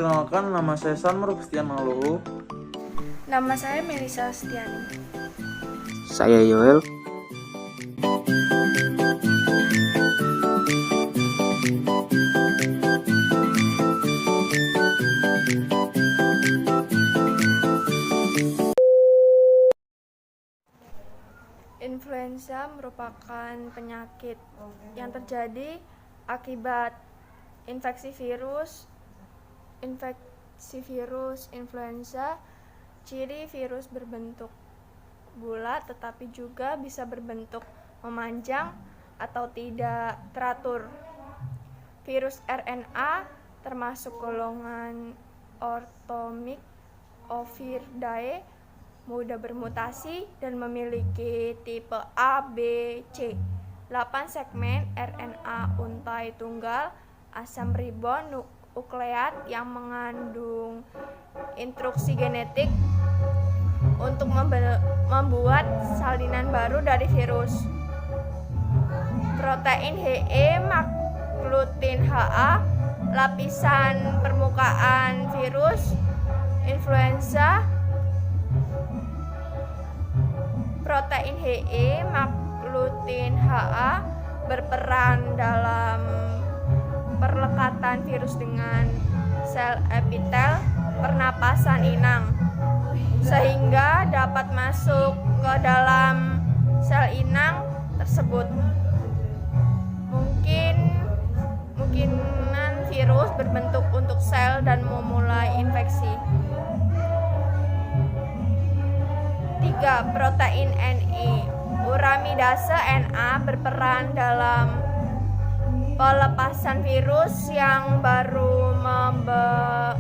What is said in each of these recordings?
Perkenalkan, nama saya Sanmur Kristian Maluhu. Nama saya Melisa Setiani. Saya Yoel. Influenza merupakan penyakit yang terjadi akibat infeksi virus influenza. Ciri virus berbentuk bulat tetapi juga bisa berbentuk memanjang atau tidak teratur. Virus RNA termasuk golongan orthomyc ovirdae, mudah bermutasi dan memiliki tipe A, B, C. 8 segmen RNA untai tunggal asam ribon nukleat yang mengandung instruksi genetik untuk membuat salinan baru dari virus. Protein He, nukleotin Ha, lapisan permukaan virus influenza. Protein He, nukleotin Ha berperan dalam perlekatan virus dengan sel epitel pernapasan inang, sehingga dapat masuk ke dalam sel inang tersebut. Kemungkinan virus berbentuk untuk sel dan memulai infeksi. 3. Protein Ni, uramidase Na berperan dalam pelepasan virus yang baru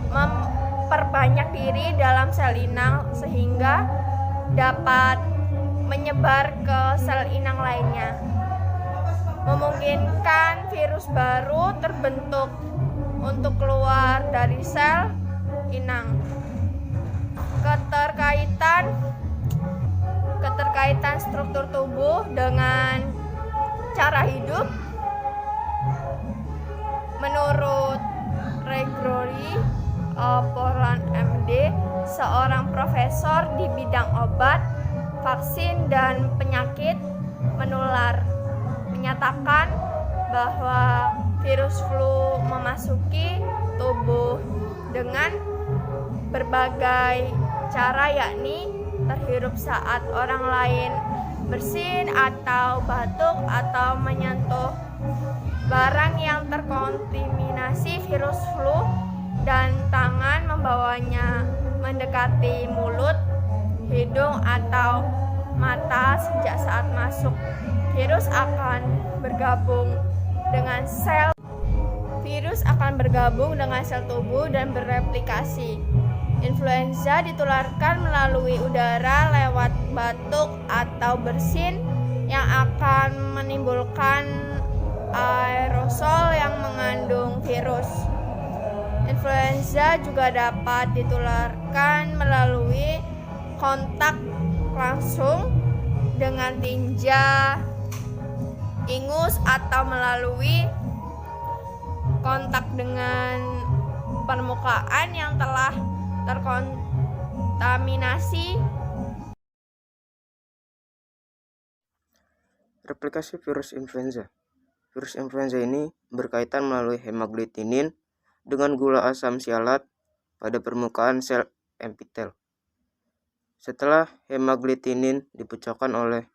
memperbanyak diri dalam sel inang sehingga dapat menyebar ke sel inang lainnya, memungkinkan virus baru terbentuk untuk keluar dari sel inang. Keterkaitan struktur tubuh dengan cara hidup. Menurut Gregory Portland MD, seorang profesor di bidang obat, vaksin, dan penyakit menular, menyatakan bahwa virus flu memasuki tubuh dengan berbagai cara, yakni terhirup saat orang lain bersin atau batuk atau menyentuh barang yang terkontaminasi virus flu, dan tangan membawanya mendekati mulut, hidung, atau mata. Sejak saat masuk, virus akan bergabung dengan sel tubuh dan bereplikasi. Influenza ditularkan melalui udara lewat batuk atau bersin yang akan menimbulkan aerosol yang mengandung virus. Influenza juga dapat ditularkan melalui kontak langsung dengan tinja, ingus, atau melalui kontak dengan permukaan yang telah terkontaminasi. Replikasi virus influenza. Virus influenza ini berkaitan melalui hemaglutinin dengan gula asam sialat pada permukaan sel epitel. Setelah hemaglutinin dipecahkan oleh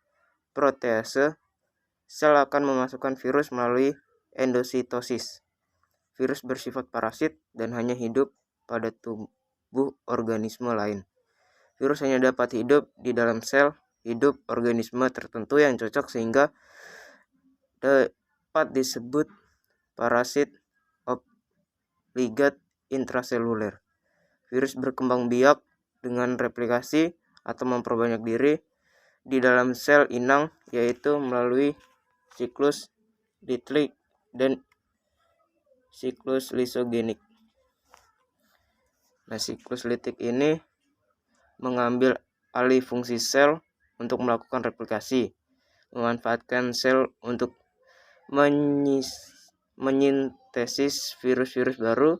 protease, sel akan memasukkan virus melalui endositosis. Virus bersifat parasit dan hanya hidup pada tubuh organisme lain. Virus hanya dapat hidup di dalam sel hidup organisme tertentu yang cocok sehingga dapat disebut parasit obligat intraseluler. Virus berkembang biak dengan replikasi atau memperbanyak diri di dalam sel inang, yaitu melalui siklus Dietrich dan siklus lisogenik. Nah, siklus Dietrich ini mengambil alih fungsi sel untuk melakukan replikasi, memanfaatkan sel untuk menyintesis virus-virus baru,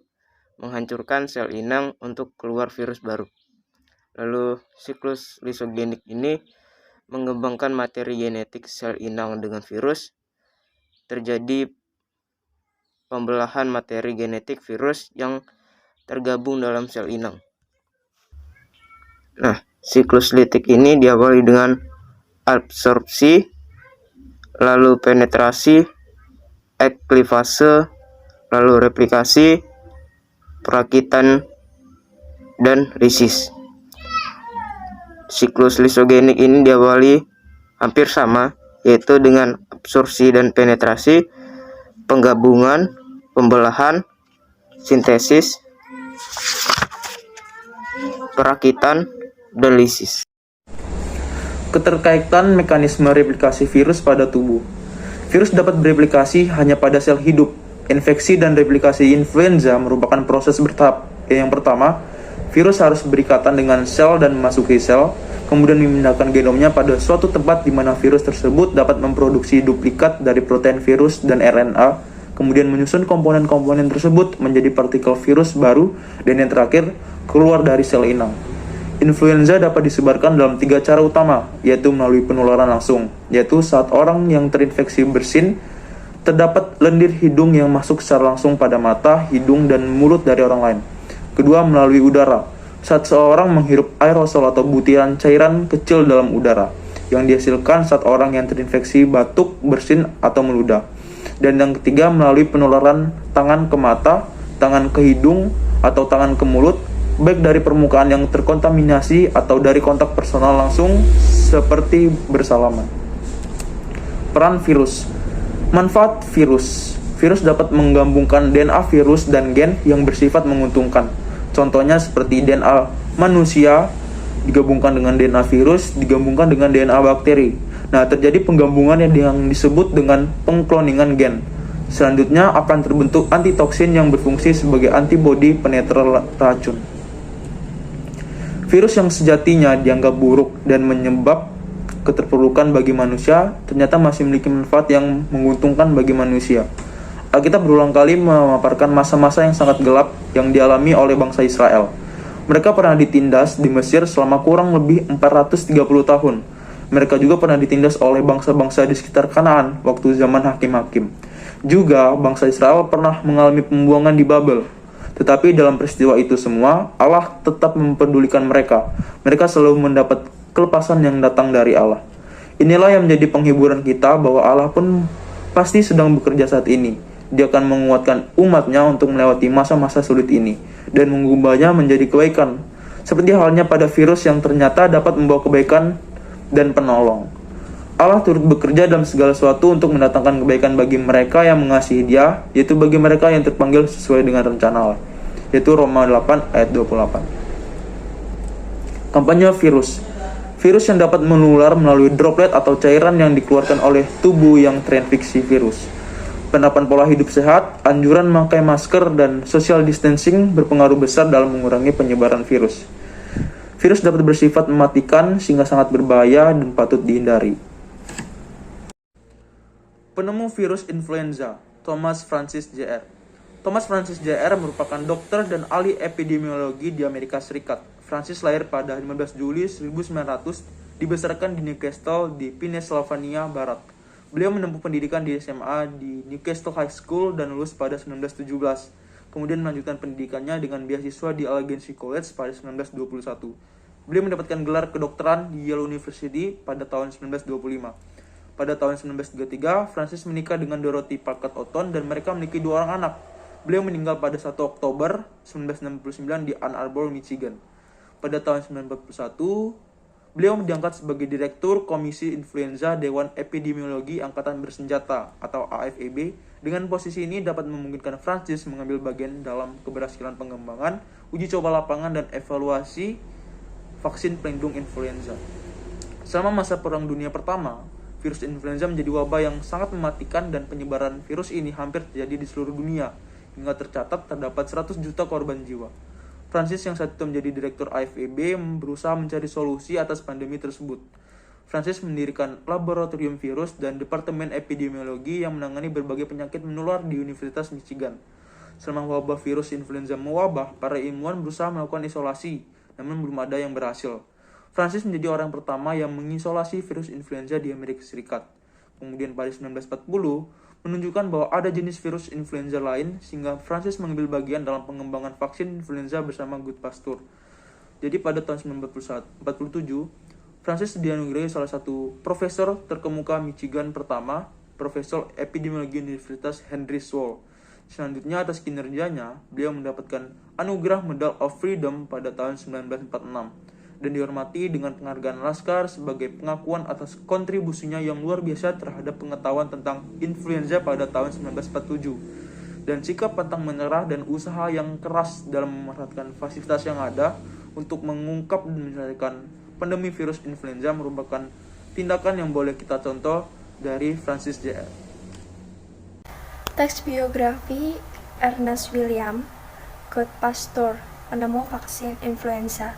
menghancurkan sel inang untuk keluar virus baru. Lalu siklus lisogenik ini mengembangkan materi genetik sel inang dengan virus. Terjadi pembelahan materi genetik virus yang tergabung dalam sel inang. Nah, siklus litik ini diawali dengan absorpsi, lalu penetrasi, eklivase, lalu replikasi, perakitan, dan lisis. Siklus lisogenik ini diawali hampir sama, yaitu dengan absorpsi dan penetrasi, penggabungan, pembelahan, sintesis, perakitan, dan lisis. Keterkaitan mekanisme replikasi virus pada tubuh. Virus dapat bereplikasi hanya pada sel hidup. Infeksi dan replikasi influenza merupakan proses bertahap. Yang pertama, virus harus berikatan dengan sel dan memasuki sel, kemudian memindahkan genomnya pada suatu tempat di mana virus tersebut dapat memproduksi duplikat dari protein virus dan RNA, kemudian menyusun komponen-komponen tersebut menjadi partikel virus baru, dan yang terakhir, keluar dari sel inang. Influenza dapat disebarkan dalam 3 cara utama, yaitu melalui penularan langsung, yaitu saat orang yang terinfeksi bersin, terdapat lendir hidung yang masuk secara langsung pada mata, hidung, dan mulut dari orang lain. Kedua, melalui udara, saat seorang menghirup aerosol atau butiran cairan kecil dalam udara, yang dihasilkan saat orang yang terinfeksi batuk, bersin, atau meludah. Dan yang ketiga, melalui penularan tangan ke mata, tangan ke hidung, atau tangan ke mulut, baik dari permukaan yang terkontaminasi atau dari kontak personal langsung seperti bersalaman. Peran virus. Manfaat virus. Virus dapat menggabungkan DNA virus dan gen yang bersifat menguntungkan. Contohnya seperti DNA manusia digabungkan dengan DNA virus, digabungkan dengan DNA bakteri. Nah, terjadi penggabungan yang disebut dengan pengkloningan gen. Selanjutnya akan terbentuk antitoksin yang berfungsi sebagai antibodi penetral racun. Virus yang sejatinya dianggap buruk dan menyebab keterpurukan bagi manusia, ternyata masih memiliki manfaat yang menguntungkan bagi manusia. Alkitab berulang kali memaparkan masa-masa yang sangat gelap yang dialami oleh bangsa Israel. Mereka pernah ditindas di Mesir selama kurang lebih 430 tahun. Mereka juga pernah ditindas oleh bangsa-bangsa di sekitar Kanaan waktu zaman hakim-hakim. Juga bangsa Israel pernah mengalami pembuangan di Babel. Tetapi dalam peristiwa itu semua, Allah tetap mempedulikan mereka. Mereka selalu mendapat kelepasan yang datang dari Allah. Inilah yang menjadi penghiburan kita bahwa Allah pun pasti sedang bekerja saat ini. Dia akan menguatkan umatnya untuk melewati masa-masa sulit ini dan mengubahnya menjadi kebaikan. Seperti halnya pada virus yang ternyata dapat membawa kebaikan dan penolong. Allah turut bekerja dalam segala sesuatu untuk mendatangkan kebaikan bagi mereka yang mengasihi Dia, yaitu bagi mereka yang terpanggil sesuai dengan rencana Allah. Yaitu Roma 8 ayat 28. Kampanye virus. Virus yang dapat menular melalui droplet atau cairan yang dikeluarkan oleh tubuh yang terinfeksi virus. Penerapan pola hidup sehat, anjuran memakai masker, dan social distancing berpengaruh besar dalam mengurangi penyebaran virus. Virus dapat bersifat mematikan sehingga sangat berbahaya dan patut dihindari. Penemu virus influenza, Thomas Francis Jr. Thomas Francis Jr. merupakan dokter dan ahli epidemiologi di Amerika Serikat. Francis lahir pada 15 Juli 1900, dibesarkan di Newcastle di Pennsylvania Barat. Beliau menempuh pendidikan di SMA di Newcastle High School dan lulus pada 1917. Kemudian melanjutkan pendidikannya dengan beasiswa di Allegheny College pada 1921. Beliau mendapatkan gelar kedokteran di Yale University pada tahun 1925. Pada tahun 1933, Francis menikah dengan Dorothy Parker Otton dan mereka memiliki 2 orang anak. Beliau meninggal pada 1 Oktober 1969 di Ann Arbor, Michigan. Pada tahun 1941, beliau diangkat sebagai Direktur Komisi Influenza Dewan Epidemiologi Angkatan Bersenjata atau AFEB. Dengan posisi ini dapat memungkinkan Francis mengambil bagian dalam keberhasilan pengembangan, uji coba lapangan, dan evaluasi vaksin pelindung influenza. Selama masa Perang Dunia Pertama, virus influenza menjadi wabah yang sangat mematikan dan penyebaran virus ini hampir terjadi di seluruh dunia. Hingga tercatat terdapat 100 juta korban jiwa. Francis yang saat itu menjadi Direktur AFEB berusaha mencari solusi atas pandemi tersebut. Francis mendirikan laboratorium virus dan departemen epidemiologi yang menangani berbagai penyakit menular di Universitas Michigan. Selama wabah virus influenza mewabah, para ilmuwan berusaha melakukan isolasi, namun belum ada yang berhasil. Francis menjadi orang pertama yang mengisolasi virus influenza di Amerika Serikat. Kemudian pada 1940, menunjukkan bahwa ada jenis virus influenza lain, sehingga Francis mengambil bagian dalam pengembangan vaksin influenza bersama Good Pasteur. Jadi pada tahun 1947, Francis dianugerahi salah satu profesor terkemuka Michigan pertama, Profesor Epidemiologi Universitas Henry Swall. Selanjutnya atas kinerjanya, beliau mendapatkan anugerah Medal of Freedom pada tahun 1946 dan dihormati dengan penghargaan Laskar sebagai pengakuan atas kontribusinya yang luar biasa terhadap pengetahuan tentang influenza pada tahun 1947 dan sikap pantang menyerah dan usaha yang keras dalam memanfaatkan fasilitas yang ada untuk mengungkap dan menyelesaikan pandemi virus influenza merupakan tindakan yang boleh kita contoh dari Francis Jr. Teks biografi Ernest William Goodpasteur, penemu vaksin influenza.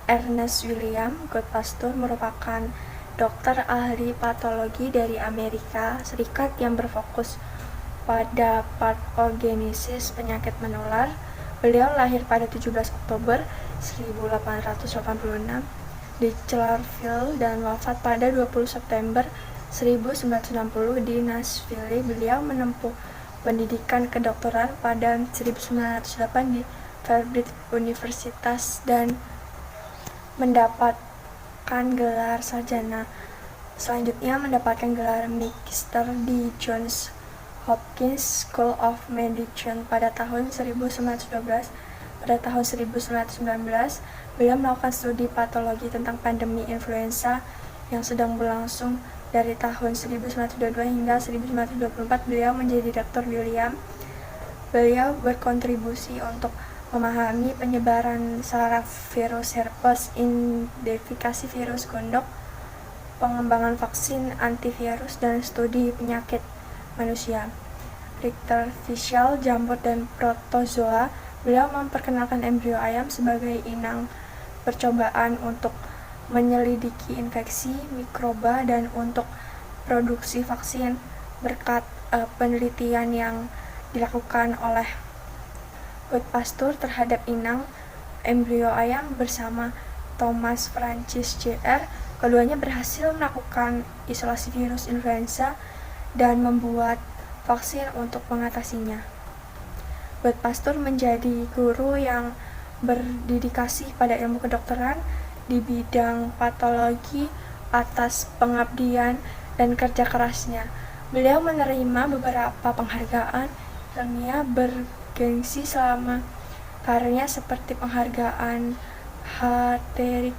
Ernest William Goodpasteur merupakan dokter ahli patologi dari Amerika Serikat yang berfokus pada pathogenesis penyakit menular. Beliau lahir pada 17 Oktober 1886 di Clarksville dan wafat pada 20 September 1960 di Nashville. Beliau menempuh pendidikan kedokteran pada 1908 di Cambridge Universitas dan mendapatkan gelar sarjana. Selanjutnya mendapatkan gelar magister di Johns Hopkins School of Medicine pada tahun 1912. Pada tahun 1919, beliau melakukan studi patologi tentang pandemi influenza yang sedang berlangsung dari tahun 1922 hingga 1924. Beliau menjadi Dr. William. Beliau berkontribusi untuk memahami penyebaran saraf virus herpes, identifikasi virus gondok, pengembangan vaksin antivirus, dan studi penyakit manusia. Richter, Fischl, Jambot, dan protozoa. Beliau memperkenalkan embrio ayam sebagai inang percobaan untuk menyelidiki infeksi mikroba dan untuk produksi vaksin berkat penelitian yang dilakukan oleh Goodpasteur terhadap inang embrio ayam bersama Thomas Francis Jr. Keduanya berhasil melakukan isolasi virus influenza dan membuat vaksin untuk mengatasinya. Goodpasteur menjadi guru yang berdedikasi pada ilmu kedokteran di bidang patologi atas pengabdian dan kerja kerasnya. Beliau menerima beberapa penghargaan ilmiah bergengsi selama karirnya seperti penghargaan Heinrich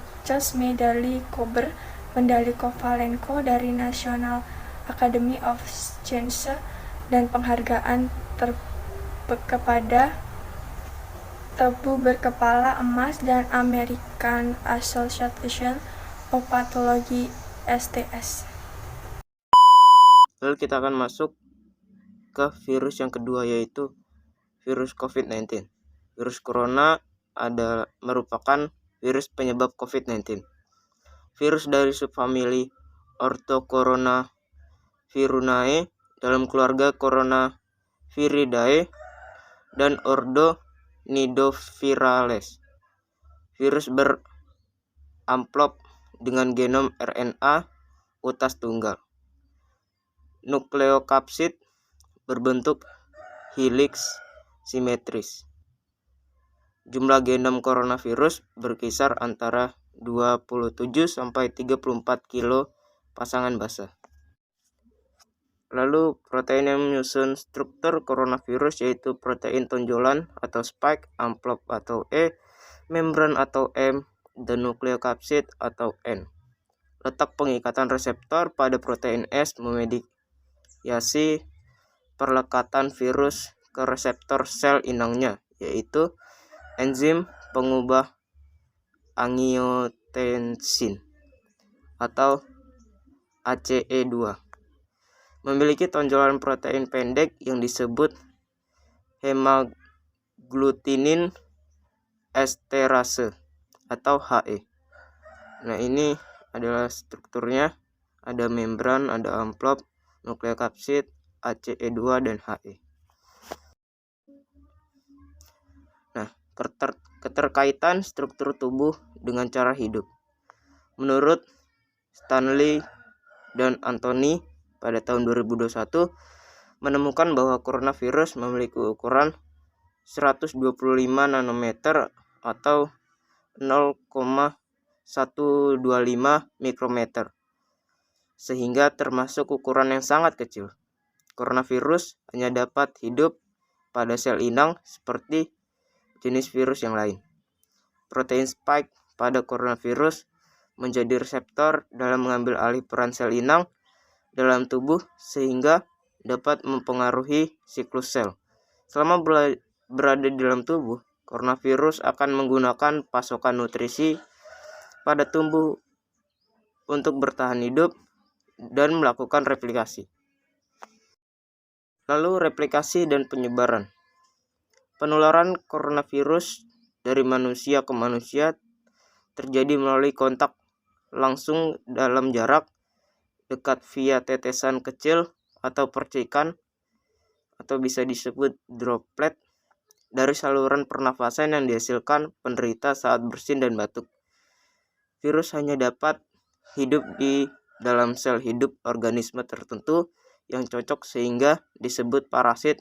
Medali Kober, medali Kovalenko dari National Academy of Sciences, dan penghargaan kepada tebu berkepala emas dan American Association of Pathology STS. Lalu kita akan masuk ke virus yang kedua, yaitu virus COVID-19. Virus corona merupakan virus penyebab COVID-19. Virus dari subfamili Orthocoronavirunae dalam keluarga Coronaviridae dan ordo Nidovirales. Virus beramplop dengan genom RNA utas tunggal. Nukleokapsid berbentuk helix simetris. Jumlah genom coronavirus berkisar antara 27 sampai 34 kilo pasangan basa. Lalu protein yang menyusun struktur coronavirus yaitu protein tonjolan atau spike, amplop atau E, membran atau M, dan nukleokapsid atau N. Letak pengikatan reseptor pada protein S memediasi perlekatan virus ke reseptor sel inangnya, yaitu enzim pengubah angiotensin atau ACE2. Memiliki tonjolan protein pendek yang disebut hemagglutinins esterase atau HE. Nah, ini adalah strukturnya. Ada membran, ada amplop, nukleokapsid, ACE2, dan HE. keterkaitan struktur tubuh dengan cara hidup. Menurut Stanley dan Anthony pada tahun 2021 menemukan bahwa coronavirus memiliki ukuran 125 nanometer atau 0,125 mikrometer, sehingga termasuk ukuran yang sangat kecil. Coronavirus hanya dapat hidup pada sel inang seperti jenis virus yang lain. Protein spike pada coronavirus menjadi reseptor dalam mengambil alih peran sel inang dalam tubuh sehingga dapat mempengaruhi siklus sel. Selama berada di dalam tubuh, coronavirus akan menggunakan pasokan nutrisi pada tubuh untuk bertahan hidup dan melakukan replikasi. Lalu replikasi dan penyebaran. Penularan coronavirus dari manusia ke manusia terjadi melalui kontak langsung dalam jarak dekat via tetesan kecil atau percikan atau bisa disebut droplet dari saluran pernafasan yang dihasilkan penderita saat bersin dan batuk. Virus hanya dapat hidup di dalam sel hidup organisme tertentu yang cocok sehingga disebut parasit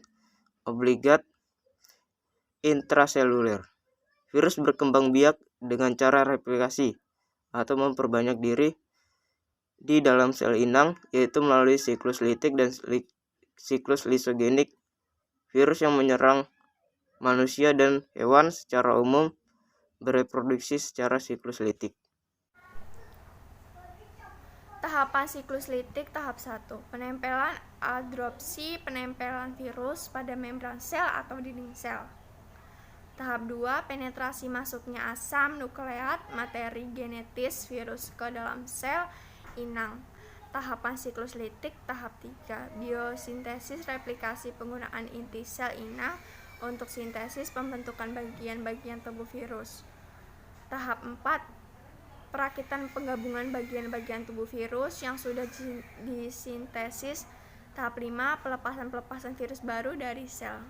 obligat intraseluler. Virus berkembang biak dengan cara replikasi atau memperbanyak diri di dalam sel inang, yaitu melalui siklus litik dan siklus lisogenik. Virus yang menyerang manusia dan hewan secara umum bereproduksi secara siklus litik. Tahapan siklus litik tahap 1. Penempelan adopsi penempelan virus pada membran sel atau dinding sel. Tahap 2. Penetrasi masuknya asam nukleat materi genetis virus ke dalam sel inang. Tahapan siklus litik tahap 3. Biosintesis replikasi penggunaan inti sel inang untuk sintesis pembentukan bagian-bagian tubuh virus. Tahap 4. Perakitan penggabungan bagian-bagian tubuh virus yang sudah disintesis. Tahap 5. Pelepasan virus baru dari sel.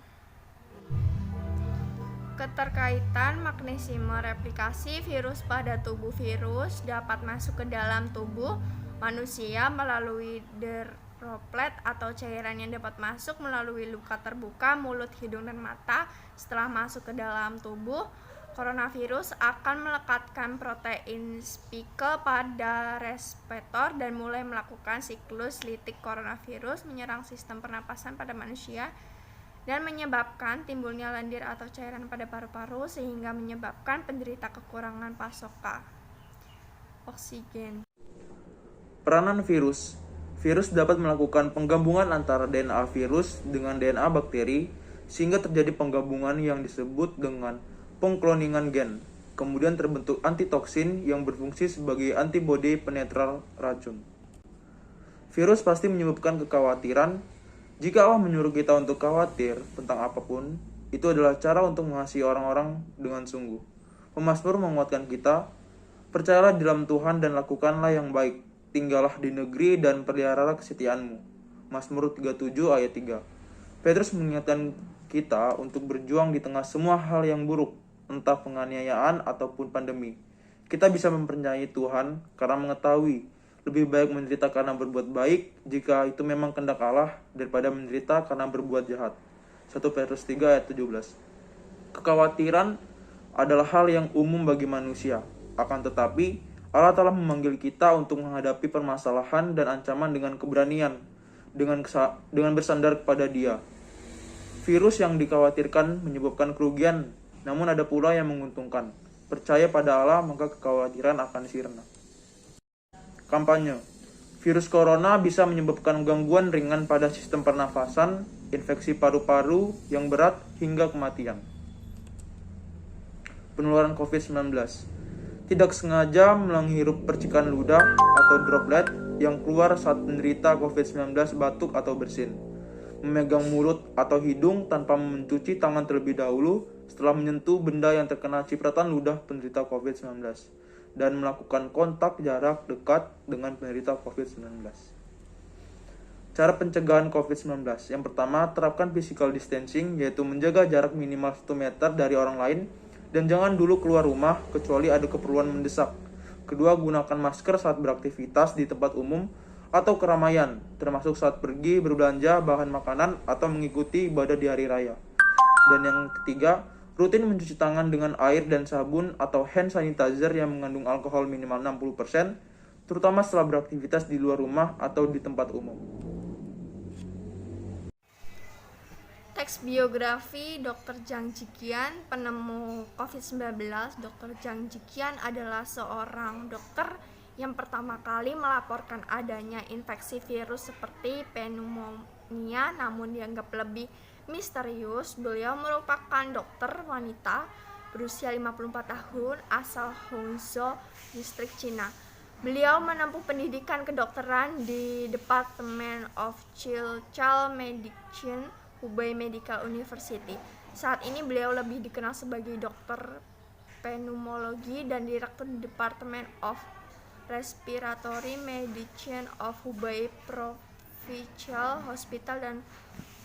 Keterkaitan mekanisme replikasi virus pada tubuh virus dapat masuk ke dalam tubuh manusia melalui droplet atau cairan yang dapat masuk melalui luka terbuka mulut, hidung, dan mata. Setelah masuk ke dalam tubuh, coronavirus akan melekatkan protein spike pada reseptor dan mulai melakukan siklus litik. Coronavirus menyerang sistem pernapasan pada manusia dan menyebabkan timbulnya lendir atau cairan pada paru-paru sehingga menyebabkan penderita kekurangan pasokan oksigen. Peranan virus. Virus dapat melakukan penggabungan antara DNA virus dengan DNA bakteri sehingga terjadi penggabungan yang disebut dengan pengkloningan gen. Kemudian terbentuk antitoksin yang berfungsi sebagai antibodi penetral racun. Virus pasti menyebabkan kekhawatiran. Jika Allah menyuruh kita untuk khawatir tentang apapun, itu adalah cara untuk mengasihi orang-orang dengan sungguh. Pemazmur menguatkan kita, percayalah di dalam Tuhan dan lakukanlah yang baik. Tinggallah di negeri dan peliharalah kesetiaanmu. Mazmur 37 ayat 3. Petrus mengingatkan kita untuk berjuang di tengah semua hal yang buruk, entah penganiayaan ataupun pandemi. Kita bisa mempercayai Tuhan karena mengetahui lebih baik menderita karena berbuat baik jika itu memang kehendak Allah daripada menderita karena berbuat jahat. 1 Petrus 3 ayat 17. Kekhawatiran adalah hal yang umum bagi manusia. Akan tetapi, Allah telah memanggil kita untuk menghadapi permasalahan dan ancaman dengan keberanian, dengan bersandar kepada Dia. Virus yang dikhawatirkan menyebabkan kerugian, namun ada pula yang menguntungkan. Percaya pada Allah, maka kekhawatiran akan sirna. Kampanye. Virus corona bisa menyebabkan gangguan ringan pada sistem pernafasan, infeksi paru-paru yang berat, hingga kematian. Penularan COVID-19. Tidak sengaja menghirup percikan ludah atau droplet yang keluar saat penderita COVID-19 batuk atau bersin. Memegang mulut atau hidung tanpa mencuci tangan terlebih dahulu setelah menyentuh benda yang terkena cipratan ludah penderita COVID-19. Dan melakukan kontak jarak dekat dengan penderita COVID-19. Cara pencegahan COVID-19. Yang pertama, terapkan physical distancing, yaitu menjaga jarak minimal 1 meter dari orang lain Dan jangan dulu keluar rumah kecuali ada keperluan mendesak. Kedua, gunakan masker saat beraktivitas di tempat umum atau keramaian, termasuk saat pergi berbelanja bahan makanan atau mengikuti ibadah di hari raya. Dan yang ketiga, rutin mencuci tangan dengan air dan sabun atau hand sanitizer yang mengandung alkohol minimal 60%, terutama setelah beraktivitas di luar rumah atau di tempat umum. Teks biografi Dr. Zhang Jiqian, penemu COVID-19. Dr. Zhang Jiqian adalah seorang dokter yang pertama kali melaporkan adanya infeksi virus seperti pneumonia, namun dianggap lebih misterius. Beliau merupakan dokter wanita berusia 54 tahun asal Hangzhou, distrik Cina. Beliau menempuh pendidikan kedokteran di Department of Child Medicine, Hubei Medical University. Saat ini beliau lebih dikenal sebagai dokter pneumologi dan direktur Department of Respiratory Medicine of Hubei Provincial Hospital dan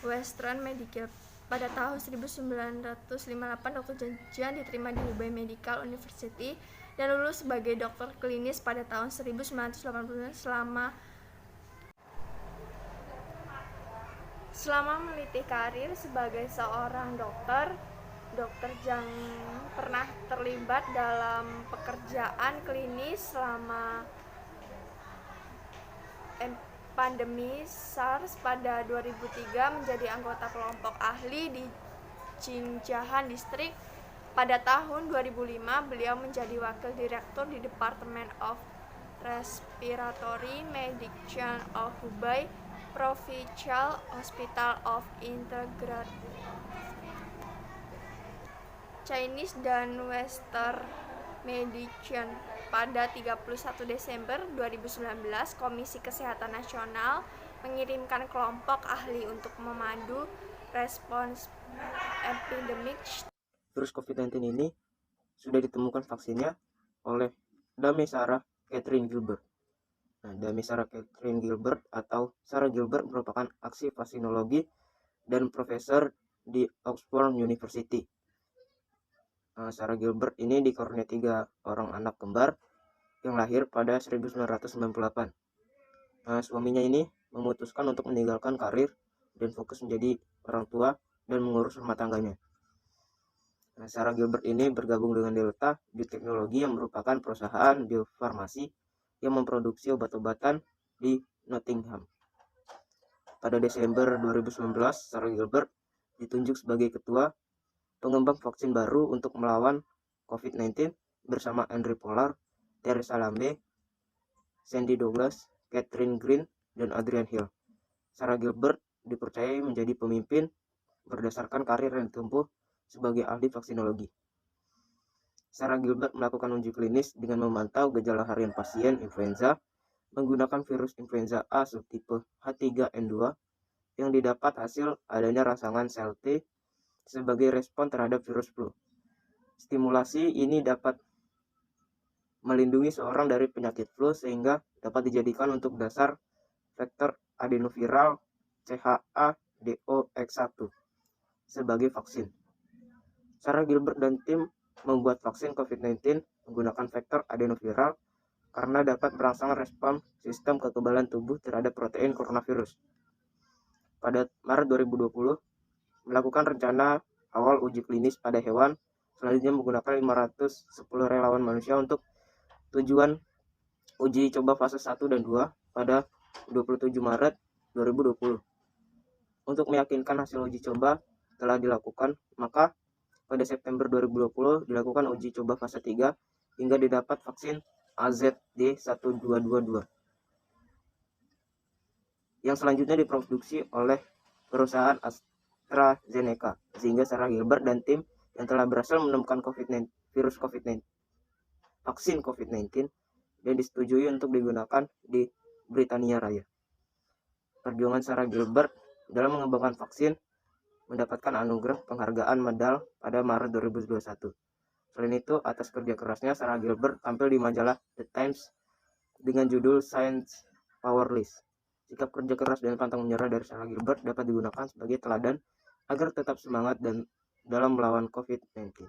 Western Medical. Pada tahun 1958, Dr. Zhang Jiqian diterima di Hubei Medical University dan lulus sebagai dokter klinis pada tahun 1980. Selama meniti karir sebagai seorang dokter, Dr. Zhang pernah terlibat dalam pekerjaan klinis selama pandemi SARS pada 2003, menjadi anggota kelompok ahli di Jingjiang Distrik. Pada tahun 2005, beliau menjadi wakil direktur di Department of Respiratory Medicine of Hubei Provincial Hospital of Integrated Chinese dan Western Medicine. Pada 31 Desember 2019, Komisi Kesehatan Nasional mengirimkan kelompok ahli untuk memandu respons epidemik. Virus COVID-19 ini sudah ditemukan vaksinnya oleh Dame Sarah Catherine Gilbert. Nah, Dame Sarah Catherine Gilbert atau Sarah Gilbert merupakan ahli vaksinologi dan profesor di Oxford University. Sarah Gilbert ini dikaruniai 3 orang anak kembar yang lahir pada 1998. Suaminya ini memutuskan untuk meninggalkan karir dan fokus menjadi orang tua dan mengurus rumah tangganya. Sarah Gilbert ini bergabung dengan Delta Bioteknologi yang merupakan perusahaan biofarmasi yang memproduksi obat-obatan di Nottingham. Pada Desember 2019, Sarah Gilbert ditunjuk sebagai ketua pengembang vaksin baru untuk melawan COVID-19 bersama Andrew Pollard, Theresa Lambe, Sandy Douglas, Catherine Green, dan Adrian Hill. Sarah Gilbert dipercayai menjadi pemimpin berdasarkan karir yang ditempuh sebagai ahli vaksinologi. Sarah Gilbert melakukan uji klinis dengan memantau gejala harian pasien influenza menggunakan virus influenza A subtipe H3N2 yang didapat hasil adanya rangsangan sel T sebagai respon terhadap virus flu. Stimulasi ini dapat melindungi seorang dari penyakit flu sehingga dapat dijadikan untuk dasar vektor adenoviral CHA-DOX1 sebagai vaksin. Sarah Gilbert dan tim membuat vaksin COVID-19 menggunakan vektor adenoviral karena dapat merangsang respon sistem kekebalan tubuh terhadap protein coronavirus. Pada Maret 2020, melakukan rencana awal uji klinis pada hewan, selanjutnya menggunakan 510 relawan manusia untuk tujuan uji coba fase 1 dan 2 pada 27 Maret 2020. Untuk meyakinkan hasil uji coba telah dilakukan, maka pada September 2020 dilakukan uji coba fase 3 hingga didapat vaksin AZD1222 yang selanjutnya diproduksi oleh perusahaan AstraZeneca, sehingga Sarah Gilbert dan tim yang telah berhasil menemukan virus COVID-19 vaksin COVID-19 dan disetujui untuk digunakan di Britania Raya. Perjuangan Sarah Gilbert dalam mengembangkan vaksin mendapatkan anugerah penghargaan medal pada Maret 2021. Selain itu, atas kerja kerasnya, Sarah Gilbert tampil di majalah The Times dengan judul Science Power List. Sikap kerja keras dan pantang menyerah dari Sarah Gilbert dapat digunakan sebagai teladan agar tetap semangat dan dalam melawan COVID-19.